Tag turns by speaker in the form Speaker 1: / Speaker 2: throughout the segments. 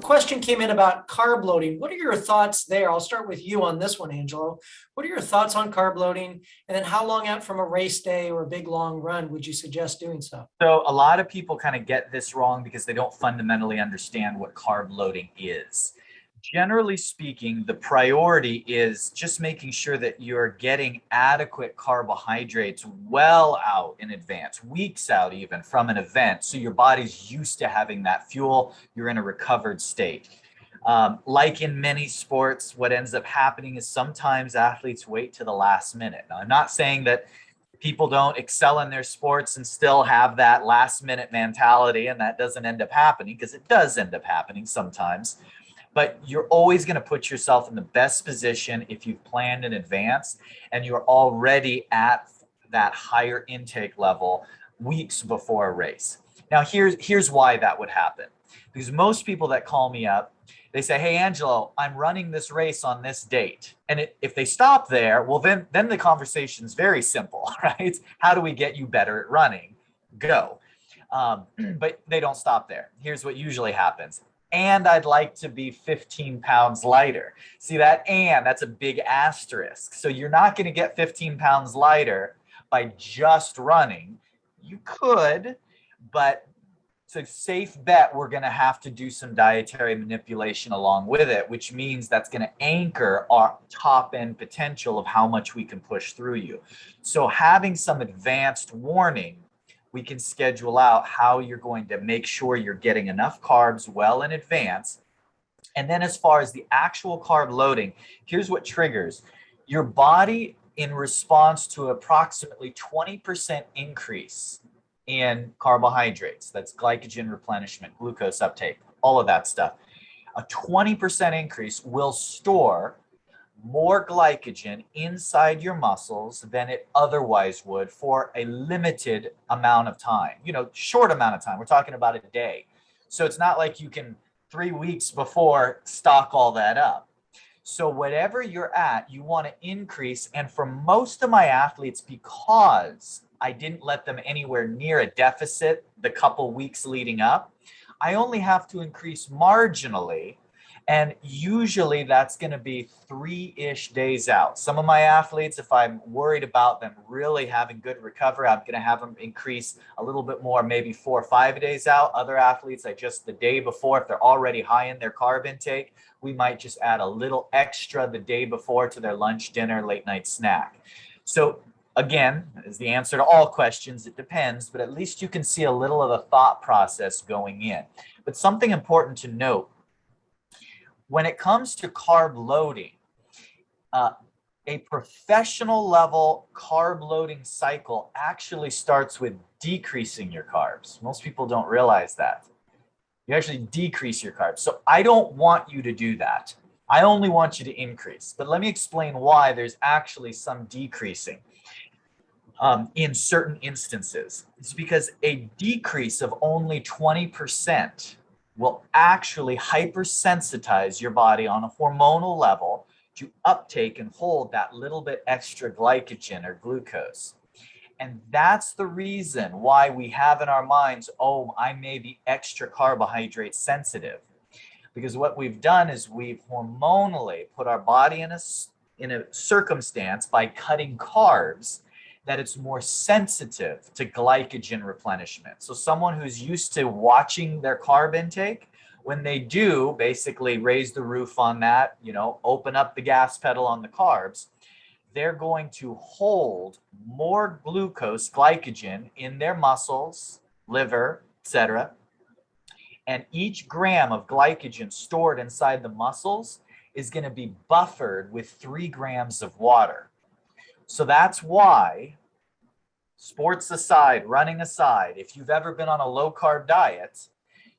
Speaker 1: question came in about carb loading. What are your thoughts there? I'll start with you on this one, Angelo. What are your thoughts on carb loading? And then how long out from a race day or a big long run would you suggest doing so?
Speaker 2: So a lot of people kind of get this wrong because they don't fundamentally understand what carb loading is. Generally speaking, the priority is just making sure that you're getting adequate carbohydrates well out in advance, weeks out even from an event. So your body's used to having that fuel, you're in a recovered state. Like in many sports, what ends up happening is sometimes athletes wait to the last minute. Now, I'm not saying that people don't excel in their sports and still have that last minute mentality and that doesn't end up happening, because it does end up happening sometimes. But you're always going to put yourself in the best position if you've planned in advance and you're already at that higher intake level weeks before a race. Now, here's why that would happen. Because most people that call me up, they say, hey, Angelo, I'm running this race on this date. And if they stop there, well, then the conversation's very simple, right? How do we get you better at running? Go. But they don't stop there. Here's what usually happens. And I'd like to be 15 pounds lighter. See that? And that's a big asterisk. So you're not going to get 15 pounds lighter by just running. You could, but it's a safe bet we're going to have to do some dietary manipulation along with it, which means that's going to anchor our top end potential of how much we can push through you. So having some advanced warning, we can schedule out how you're going to make sure you're getting enough carbs well in advance. And then as far as the actual carb loading, here's what triggers. Your body, in response to approximately 20% increase in carbohydrates, that's glycogen replenishment, glucose uptake, all of that stuff, a 20% increase will store more glycogen inside your muscles than it otherwise would for a limited amount of time, short amount of time. We're talking about a day. So it's not like you can 3 weeks before stock all that up. So whatever you're at, you want to increase. And for most of my athletes, because I didn't let them anywhere near a deficit the couple weeks leading up, I only have to increase marginally. And usually that's going to be 3-ish days out. Some of my athletes, if I'm worried about them really having good recovery, I'm going to have them increase a little bit more, maybe 4 or 5 days out. Other athletes, I just the day before, if they're already high in their carb intake, we might just add a little extra the day before to their lunch, dinner, late night snack. So again, as the answer to all questions, it depends, but at least you can see a little of the thought process going in. But something important to note, when it comes to carb loading, a professional level carb loading cycle actually starts with decreasing your carbs. Most people don't realize that. You actually decrease your carbs. So I don't want you to do that. I only want you to increase. But let me explain why there's actually some decreasing in certain instances. It's because a decrease of only 20% will actually hypersensitize your body on a hormonal level to uptake and hold that little bit extra glycogen or glucose. And that's the reason why we have in our minds, oh, I may be extra carbohydrate sensitive. Because what we've done is we've hormonally put our body in a circumstance by cutting carbs that it's more sensitive to glycogen replenishment. So someone who's used to watching their carb intake, when they do basically raise the roof on that, open up the gas pedal on the carbs, they're going to hold more glucose, glycogen in their muscles, liver, etc. And each gram of glycogen stored inside the muscles is going to be buffered with 3 grams of water. So that's why, sports aside, running aside, if you've ever been on a low carb diet,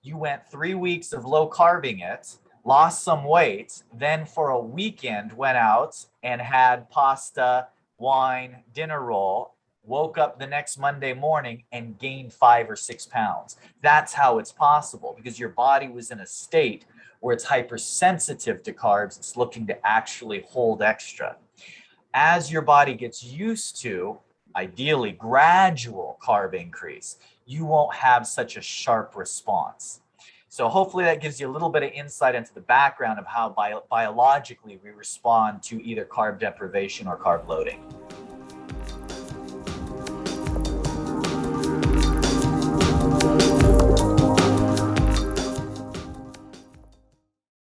Speaker 2: you went 3 weeks of low carbing it, lost some weight, then for a weekend went out and had pasta, wine, dinner roll, woke up the next Monday morning and gained 5 or 6 pounds. That's how it's possible, because your body was in a state where it's hypersensitive to carbs. It's looking to actually hold extra. As your body gets used to, ideally, gradual carb increase, you won't have such a sharp response. So hopefully that gives you a little bit of insight into the background of how biologically we respond to either carb deprivation or carb loading.